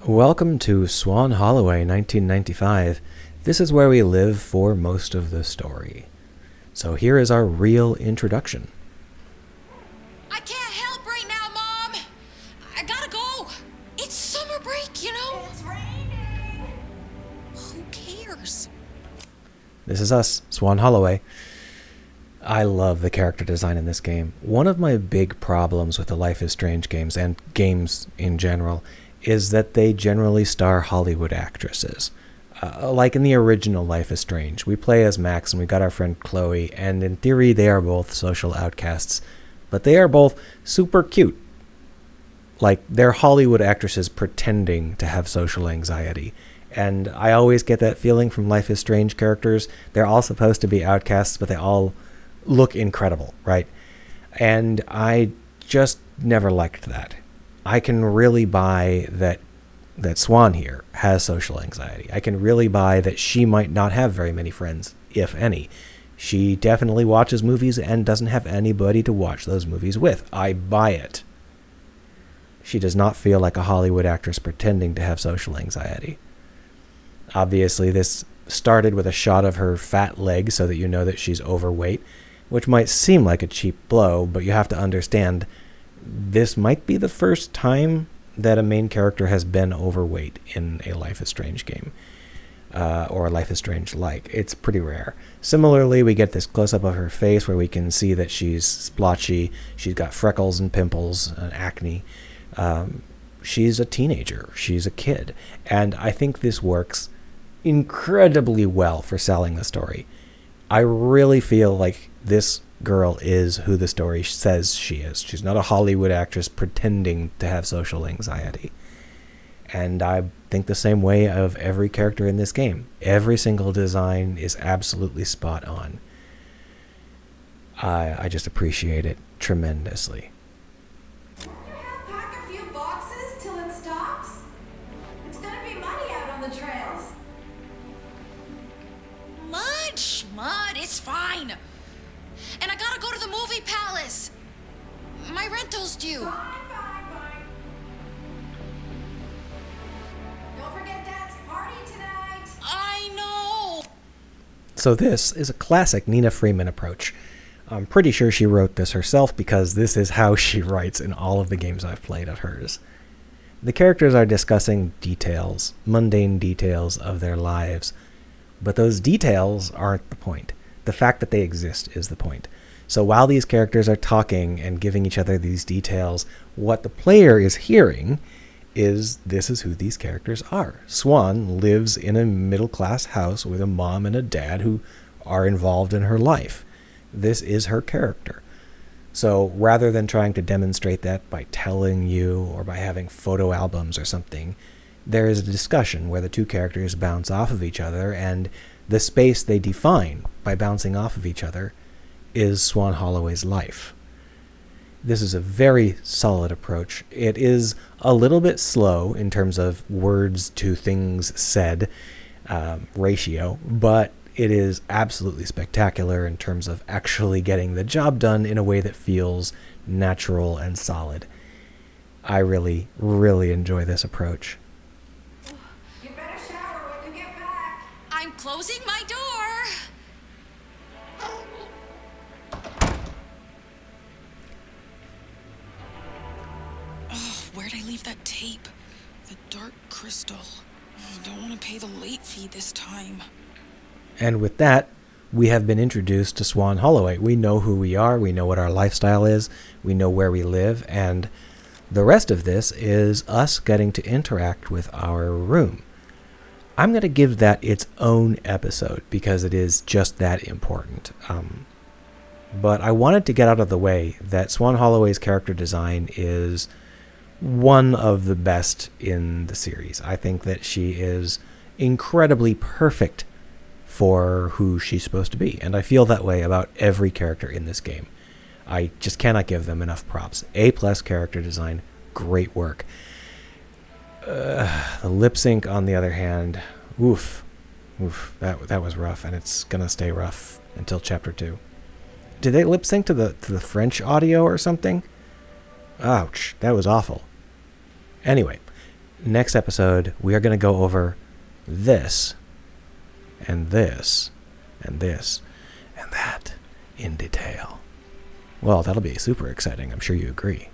Welcome to Swan Holloway 1995. This is where we live for most of the story. So here is our real introduction. I can't help right now, Mom! I gotta go! It's summer break, you know? It's raining! Who cares? This is us, Swan Holloway. I love the character design in this game. One of my big problems with the Life is Strange games, and games in general, is that they generally star Hollywood actresses. Like in the original Life is Strange, we play as Max and we got our friend Chloe, and in theory they are both social outcasts, but they are both super cute. Like, they're Hollywood actresses pretending to have social anxiety. And I always get that feeling from Life is Strange characters. They're all supposed to be outcasts, but they all look incredible, right? And I just never liked that. I can really buy that Swan here has social anxiety. I can really buy that she might not have very many friends, if any. She definitely watches movies and doesn't have anybody to watch those movies with. I buy it. She does not feel like a Hollywood actress pretending to have social anxiety. Obviously, this started with a shot of her fat leg so that you know that she's overweight, which might seem like a cheap blow, but you have to understand this might be the first time that a main character has been overweight in a Life is Strange game, or Life is Strange-like. It's pretty rare. Similarly, we get this close-up of her face where we can see that she's splotchy, she's got freckles and pimples and acne. She's a teenager, she's a kid, and I think this works incredibly well for selling the story. I really feel like this girl is who the story says she is. She's not a Hollywood actress pretending to have social anxiety. And I think the same way of every character in this game. Every single design is absolutely spot on. I just appreciate it tremendously. Pack a few boxes till it stops. It's gonna be muddy out on the trails. Mud, it's fine. And I gotta go to the movie palace. My rental's due. Fine. Don't forget Dad's party tonight. I know. So this is a classic Nina Freeman approach. I'm pretty sure she wrote this herself because this is how she writes in all of the games I've played of hers. The characters are discussing details, mundane details of their lives, but those details aren't the point. The fact that they exist is the point. So while these characters are talking and giving each other these details, what the player is hearing is this is who these characters are. Swan lives in a middle-class house with a mom and a dad who are involved in her life. This is her character. So rather than trying to demonstrate that by telling you or by having photo albums or something, there is a discussion where the two characters bounce off of each other, and the space they define by bouncing off of each other is Swan Holloway's life. This is a very solid approach. It is a little bit slow in terms of words to things said ratio, but it is absolutely spectacular in terms of actually getting the job done in a way that feels natural and solid. I really, really enjoy this approach. You better shower when you get back. I'm closing my door. Oh, where'd I leave that tape? The dark crystal. I don't want to pay the late fee this time. And with that, we have been introduced to Swan Holloway. We know who we are, we know what our lifestyle is, we know where we live, and the rest of this is us getting to interact with our room. I'm going to give that its own episode because it is just that important. But I wanted to get out of the way that Swan Holloway's character design is one of the best in the series. I think that she is incredibly perfect for who she's supposed to be, and I feel that way about every character in this game. I just cannot give them enough props. A+ character design, great work. The lip sync, on the other hand, oof, that was rough, and it's gonna stay rough until chapter 2. Did they lip sync to the French audio or something? Ouch, that was awful. Anyway, next episode, we are going to go over this, and this, and this, and that in detail. Well, that'll be super exciting. I'm sure you agree.